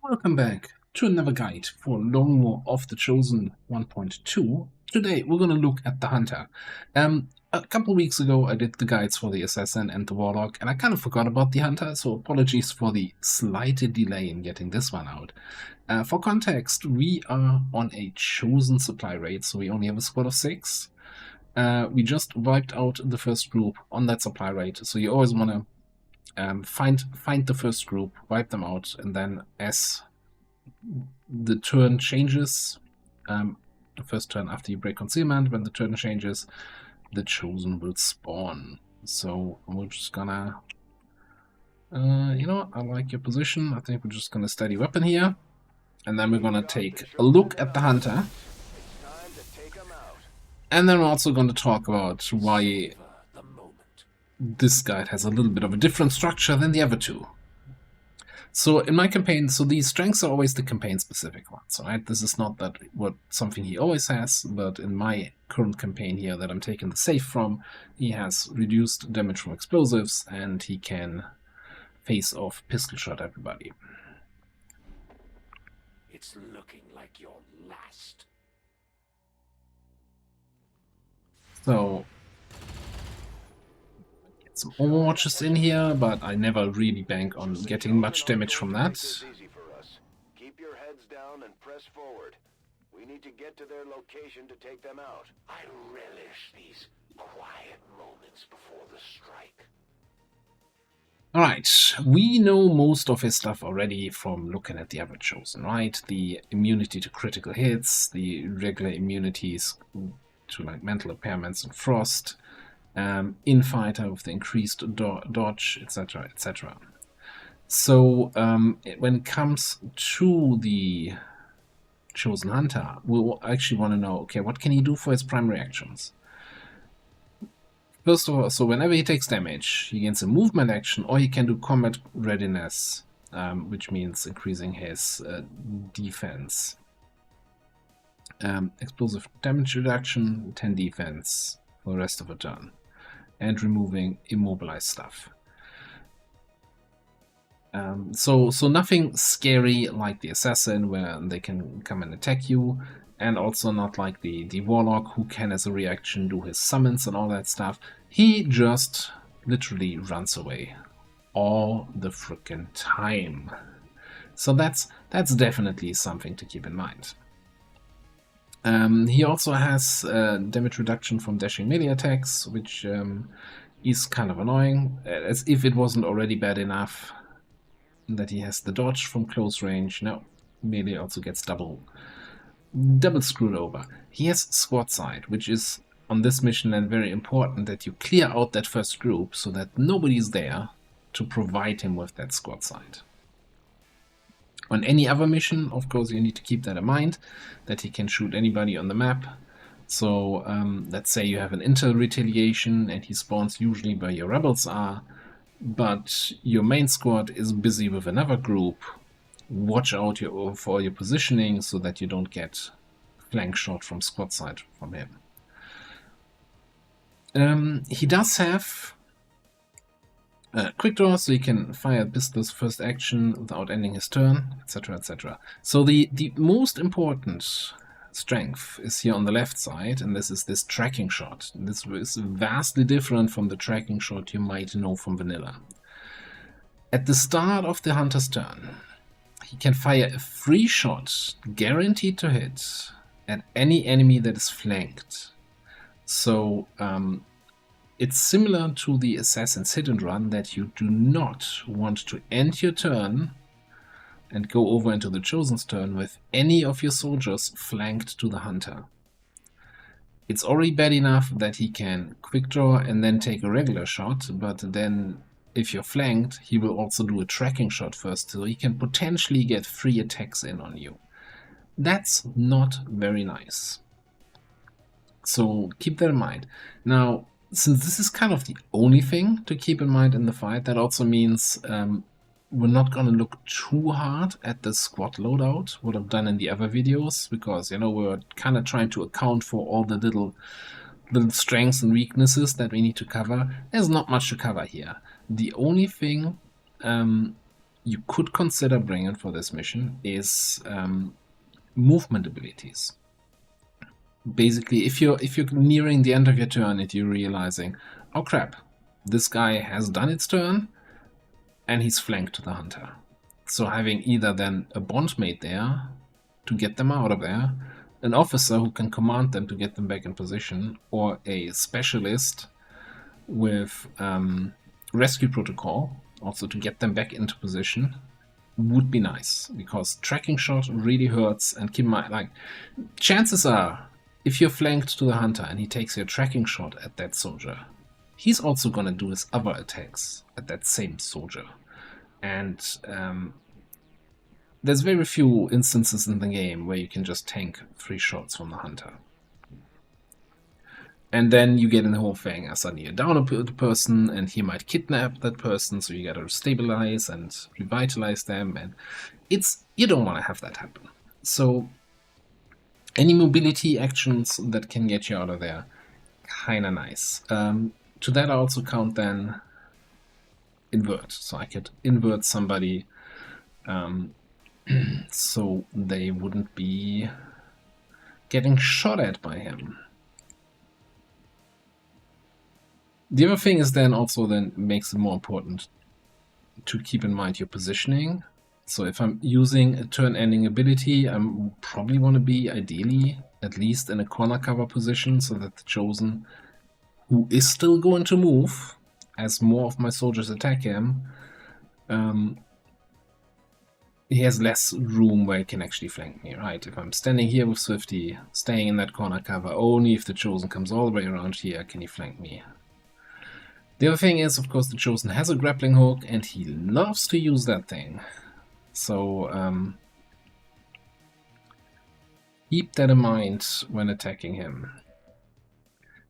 Welcome back to another guide for Long War of the Chosen 1.2. Today we're going to look at the Hunter. A couple weeks ago I did the guides for the Assassin and the Warlock, and I kind of forgot about the Hunter, so apologies for the slight delay in getting this one out. For context, we are on a Chosen supply rate, so we only have a squad of 6. We just wiped out the first group on that supply rate, so you always want to find the first group, wipe them out, and then as the turn changes, the first turn after you break concealment, when the turn changes, the Chosen will spawn. So we're just gonna, I like your position. I think we're just gonna steady weapon here, and then we're gonna take a look at the Hunter, and then we're also going to talk about why this guide has a little bit of a different structure than the other two. So in my campaign, so these strengths are always the campaign-specific ones, right? This is not that something he always has, but in my current campaign here that I'm taking the save from, he has reduced damage from explosives, and he can face off pistol shot everybody. It's looking like your last. So some overwatches in here, but I never really bank on getting much damage from that. Keep your heads down and press forward. We need to get to their location to take them out. I relish these quiet moments before the strike. Alright, we know most of his stuff already from looking at the other Chosen, right? The immunity to critical hits, the regular immunities to like mental impairments and frost, infighter with the increased dodge, etc., etc. So when it comes to the Chosen Hunter, we'll actually want to know, okay, what can he do for his primary actions? First of all, so whenever he takes damage, he gains a movement action, or he can do combat readiness, which means increasing his defense. Explosive damage reduction, 10 defense for the rest of the turn, and removing immobilized stuff. So nothing scary like the Assassin, where they can come and attack you, and also not like the Warlock, who can as a reaction do his summons and all that stuff. He just literally runs away all the frickin' time. So that's definitely something to keep in mind. He also has damage reduction from dashing melee attacks, which is kind of annoying, as if it wasn't already bad enough that he has the dodge from close range. No, melee also gets double screwed over. He has squad sight, which is on this mission and very important, that you clear out that first group so that nobody's there to provide him with that squad sight. On any other mission, of course, you need to keep that in mind, that he can shoot anybody on the map. So let's say you have an intel retaliation and he spawns usually where your rebels are, but your main squad is busy with another group. Watch out for your positioning so that you don't get flank shot from squad side from him. He does have quick draw, so he can fire pistols first action without ending his turn, etc., etc. So the most important strength is here on the left side, and this is this tracking shot. This is vastly different from the tracking shot you might know from vanilla. At the start of the Hunter's turn, he can fire a free shot, guaranteed to hit, at any enemy that is flanked. So it's similar to the Assassin's hit and run, that you do not want to end your turn and go over into the Chosen's turn with any of your soldiers flanked to the Hunter. It's already bad enough that he can quick draw and then take a regular shot, but then if you're flanked, he will also do a tracking shot first, so he can potentially get 3 attacks in on you. That's not very nice. So keep that in mind. Now, since this is kind of the only thing to keep in mind in the fight, that also means we're not going to look too hard at the squad loadout, what I've done in the other videos, because, we're kind of trying to account for all the little strengths and weaknesses that we need to cover. There's not much to cover here. The only thing you could consider bringing for this mission is movement abilities. Basically, if you're nearing the end of your turn and you're realizing, oh crap, this guy has done its turn and he's flanked the hunter. So having either then a bondmate there to get them out of there, an officer who can command them to get them back in position, or a specialist with rescue protocol also to get them back into position would be nice, because tracking shot really hurts. And keep in mind, like, chances are, if you're flanked to the hunter and he takes your tracking shot at that soldier, he's also gonna do his other attacks at that same soldier. And there's very few instances in the game where you can just tank 3 shots from the hunter. And then you get in the whole thing, suddenly you're down a person and he might kidnap that person, so you gotta stabilize and revitalize them, and you don't want to have that happen. So any mobility actions that can get you out of there, kinda nice. To that I also count then invert. So I could invert somebody so they wouldn't be getting shot at by him. The other thing is then also makes it more important to keep in mind your positioning. So if I'm using a turn-ending ability, I probably want to be ideally at least in a corner cover position, so that the Chosen, who is still going to move as more of my soldiers attack him, he has less room where he can actually flank me, right? If I'm standing here with Swifty, staying in that corner cover, only if the Chosen comes all the way around here can he flank me. The other thing is, of course, the Chosen has a grappling hook, and he loves to use that thing. So keep that in mind when attacking him.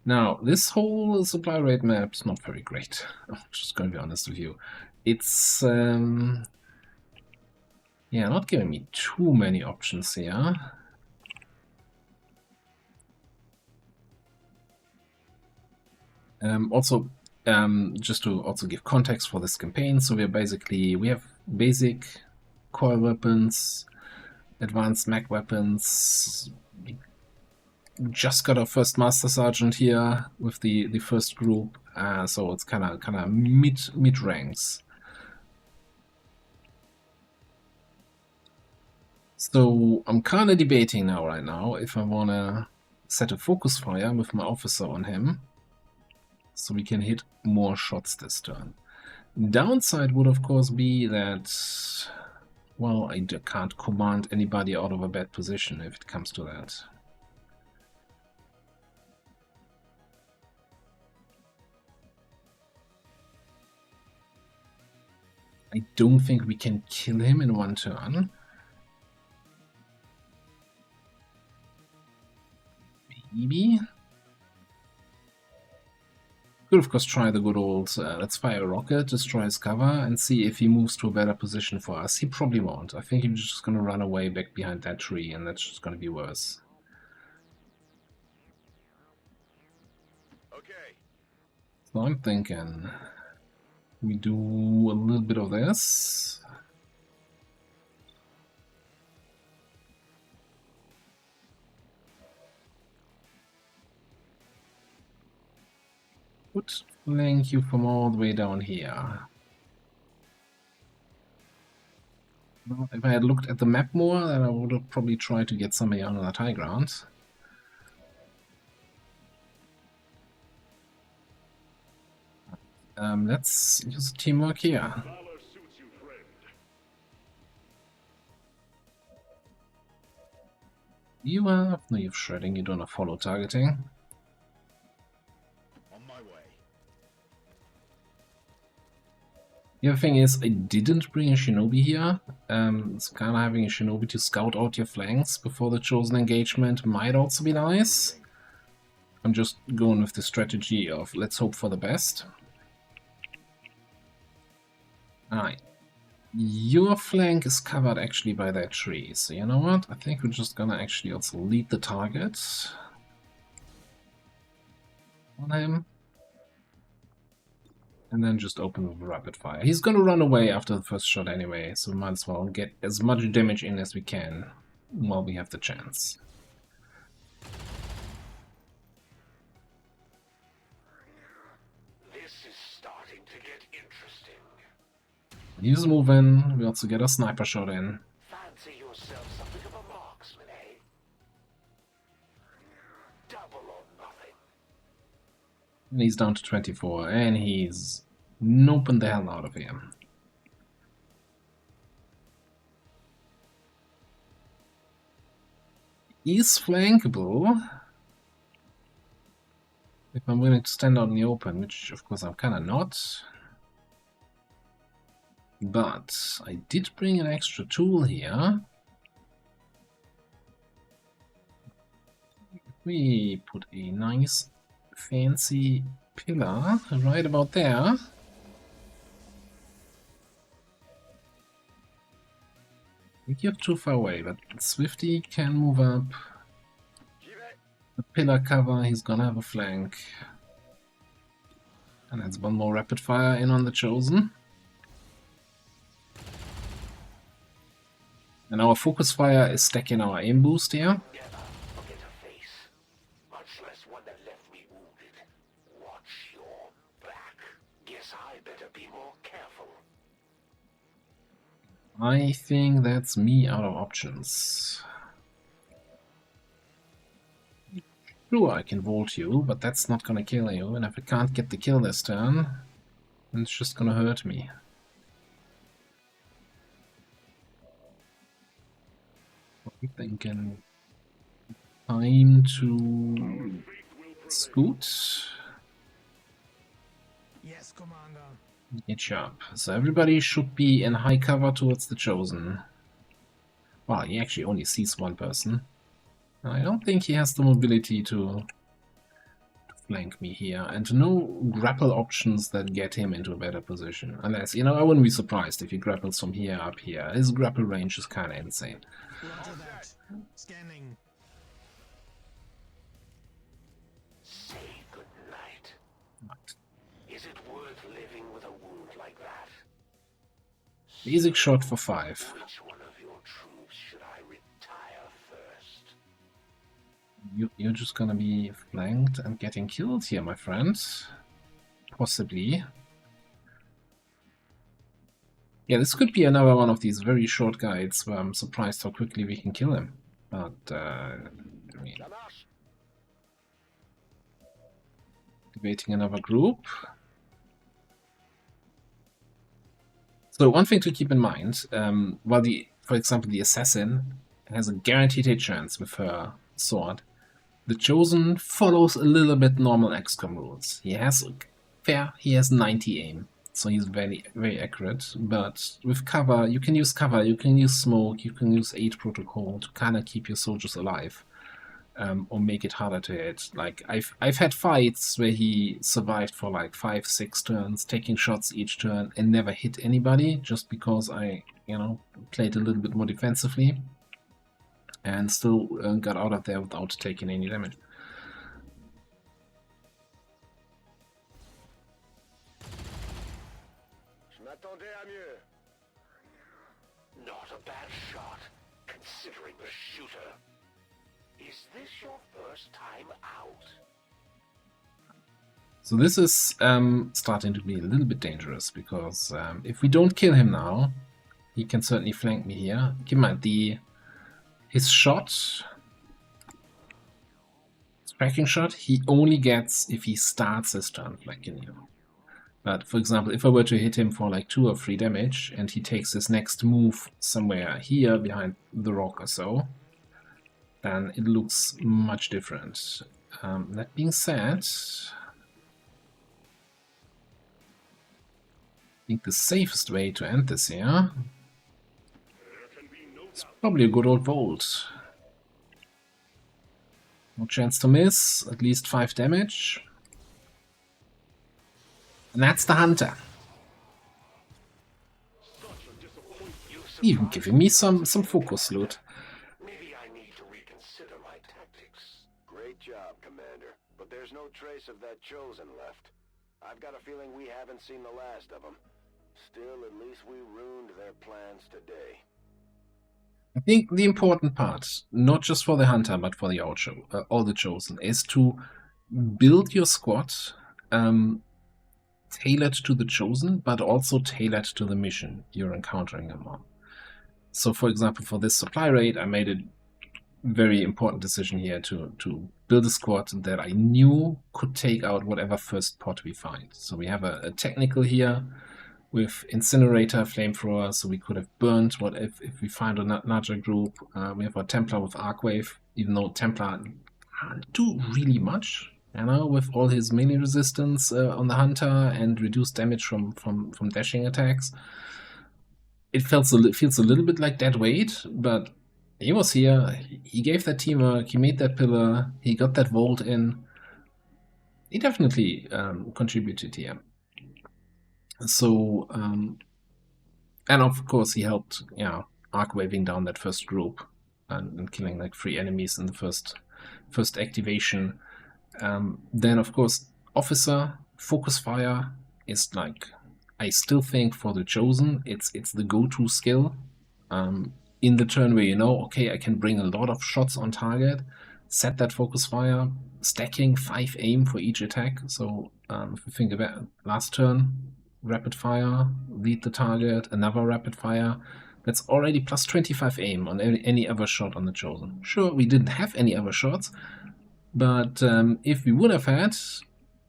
Now, this whole supply rate map is not very great. I'm just going to be honest with you. It's yeah, not giving me too many options here. Also, just to also give context for this campaign, so we have basic core weapons, advanced mech weapons. We just got our first Master Sergeant here with the first group, so it's kind of mid ranks. So I'm kind of debating right now if I want to set a focus fire with my officer on him, so we can hit more shots this turn. Downside would of course be that, well, I can't command anybody out of a bad position if it comes to that. I don't think we can kill him in one turn. Maybe. Could of course try the good old let's fire a rocket, destroy his cover, and see if he moves to a better position for us. He probably won't. I think he's just gonna run away back behind that tree, and that's just gonna be worse. Okay. So I'm thinking we do a little bit of this. Would flank you from all the way down here. Well, if I had looked at the map more, then I would have probably tried to get somebody on that high ground. Let's use teamwork here. You have no use shredding, you don't have follow targeting. The other thing is, I didn't bring a shinobi here. So kind of having a shinobi to scout out your flanks before the Chosen engagement might also be nice. I'm just going with the strategy of let's hope for the best. Alright. Your flank is covered actually by that tree, so you know what? I think we're just gonna actually also lead the target on him. And then just open with rapid fire. He's gonna run away after the first shot anyway, so we might as well get as much damage in as we can while we have the chance. This is starting to get interesting. He's moving. We also get a sniper shot in. Fancy yourself something of a marksman, eh? Double or nothing. And he's down to 24, and he's noping the hell out of here. He's flankable. If I'm willing to stand out in the open, which of course I'm kinda not. But I did bring an extra tool here. We put a nice fancy pillar right about there. I think you're too far away, but Swifty can move up. The pillar cover, he's gonna have a flank. And that's one more rapid fire in on the Chosen. And our focus fire is stacking our aim boost here. Never forget a face, much less one that left me wounded. Watch your back. Guess I better be more careful. I think that's me out of options. Sure, I can vault you, but that's not gonna kill you, and if I can't get the kill this turn, then it's just gonna hurt me. I'm thinking time to scoot. Yes, Commander. Get sharp. So everybody should be in high cover towards the Chosen. Well, he actually only sees one person. I don't think he has the mobility to flank me here, and no grapple options that get him into a better position. Unless, you know, I wouldn't be surprised if he grapples from here up here. His grapple range is kind of insane. Roger that. Scanning. Say goodnight. Is it worth living with a wound like that? Basic shot for 5. Which one of your troops should I retire first? You're just gonna be flanked and getting killed here, my friend. Possibly. Yeah, this could be another one of these very short guides where I'm surprised how quickly we can kill him. But, I mean, activating another group. So one thing to keep in mind, while for example, the assassin has a guaranteed hit chance with her sword, the Chosen follows a little bit normal XCOM rules. He has 90 aim, so he's very, very accurate. But with cover, you can use smoke, you can use 8 protocol to kind of keep your soldiers alive, or make it harder to hit. Like I've had fights where he survived for like 5-6 turns, taking shots each turn and never hit anybody, just because I, you know, played a little bit more defensively. And still got out of there without taking any damage. Not a bad shot, considering the shooter. Is this your first time out? So this is starting to be a little bit dangerous, because if we don't kill him now, he can certainly flank me here. Keep in mind, his shot, his tracking shot, he only gets if he starts his turn flanking you. But for example, if I were to hit him for like 2 or 3 damage and he takes his next move somewhere here behind the rock or so, then it looks much different. That being said, I think the safest way to end this here is probably a good old Volt. No chance to miss, at least 5 damage. And that's the Hunter. Even giving me some focus loot. Maybe I need to reconsider my tactics. Great job, Commander. But there's no trace of that Chosen left. I've got a feeling we haven't seen the last of them. Still, at least we ruined their plans today. I think the important part, not just for the hunter, but for the all the chosen, is to build your squad tailored to the chosen, but also tailored to the mission you're encountering them on. So, for example, for this supply raid, I made a very important decision here to build a squad that I knew could take out whatever first pot we find. So we have a technical here with incinerator, flamethrower, so we could have burned what if we find a larger group. We have a Templar with Arcwave, even though Templar can't do really much, you know, with all his melee resistance on the hunter and reduced damage from dashing attacks. It feels a little bit like dead weight, but he was here, he gave that teamwork, he made that pillar, he got that vault in. He definitely contributed here. So, and of course he helped, you know, arc-waving down that first group and killing like 3 enemies in the first activation. Then of course officer focus fire is like, I still think for the chosen it's the go-to skill in the turn where you know, okay, I can bring a lot of shots on target, set that focus fire, stacking 5 aim for each attack. So if you think about last turn, rapid fire, lead the target, another rapid fire, that's already plus 25 aim on any other shot on the chosen. Sure, we didn't have any other shots, but if we would have had,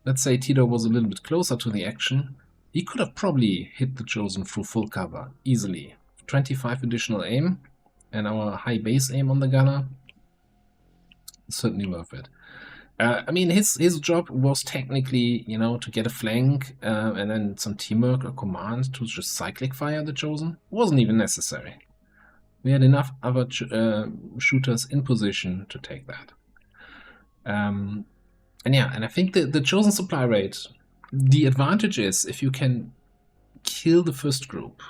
let's say Tito was a little bit closer to the action, he could have probably hit the chosen through full cover easily. 25 additional aim and our high base aim on the gunner, certainly worth it. I mean, his job was technically, you know, to get a flank and then some teamwork or command to just cyclic fire the chosen. Wasn't even necessary. We had enough other shooters in position to take that. And yeah, and I think the chosen supply rate, the advantage is if you can kill the first group,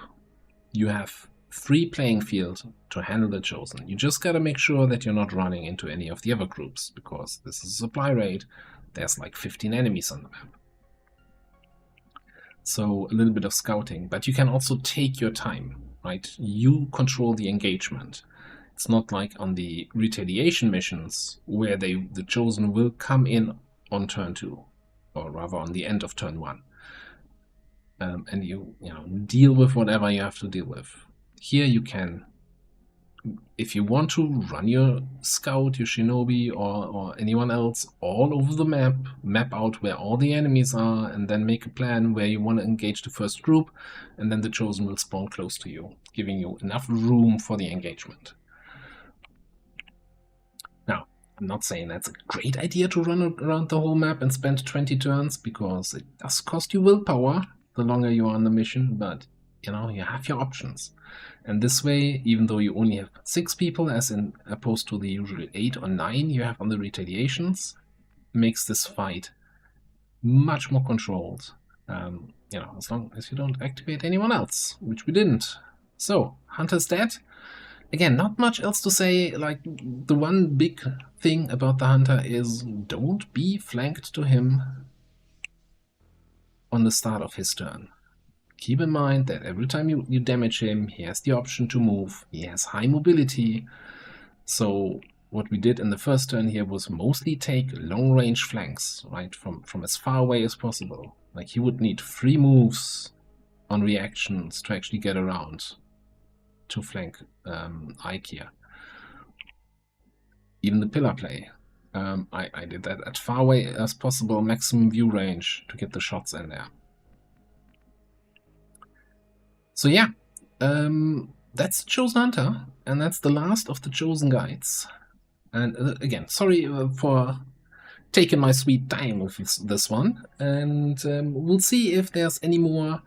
you have free playing field to handle the chosen. You just gotta make sure that you're not running into any of the other groups, because this is a supply raid. There's like 15 enemies on the map. So a little bit of scouting, but you can also take your time, right? You control the engagement. It's not like on the retaliation missions where the chosen will come in on turn 2, or rather on the end of turn 1. And you know, deal with whatever you have to deal with. Here you can, if you want to, run your scout, your shinobi, or anyone else all over the map out where all the enemies are, and then make a plan where you want to engage the first group, and then the chosen will spawn close to you, giving you enough room for the engagement. Now, I'm not saying that's a great idea to run around the whole map and spend 20 turns, because it does cost you willpower the longer you are on the mission, but you know, you have your options. And this way, even though you only have 6 people, as in opposed to the usual 8 or 9 you have on the retaliations, makes this fight much more controlled. You know, as long as you don't activate anyone else, which we didn't. So, Hunter's dead. Again, not much else to say. Like, the one big thing about the Hunter is don't be flanked to him on the start of his turn. Keep in mind that every time you damage him, he has the option to move. He has high mobility. So what we did in the first turn here was mostly take long-range flanks, right, from as far away as possible. Like, he would need 3 moves on reactions to actually get around to flank Ike here. Even the pillar play. I did that as far away as possible, maximum view range to get the shots in there. So yeah, that's the Chosen Hunter, and that's the last of the Chosen guides. And again, sorry for taking my sweet time with this one, and we'll see if there's any more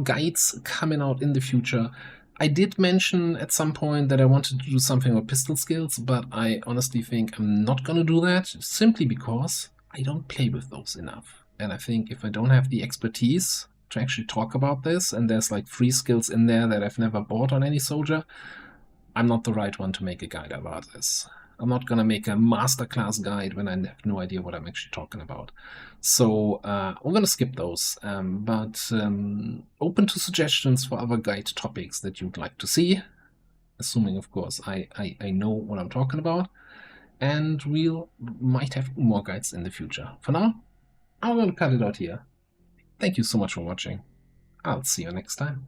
guides coming out in the future. I did mention at some point that I wanted to do something with pistol skills, but I honestly think I'm not gonna do that, simply because I don't play with those enough. And I think if I don't have the expertise to actually talk about this, and there's like 3 skills in there that I've never bought on any soldier, I'm not the right one to make a guide about this. I'm not gonna make a masterclass guide when I have no idea what I'm actually talking about. So I'm gonna skip those, but open to suggestions for other guide topics that you'd like to see, assuming, of course, I know what I'm talking about, and we'll might have more guides in the future. For now, I'm gonna cut it out here. Thank you so much for watching. I'll see you next time.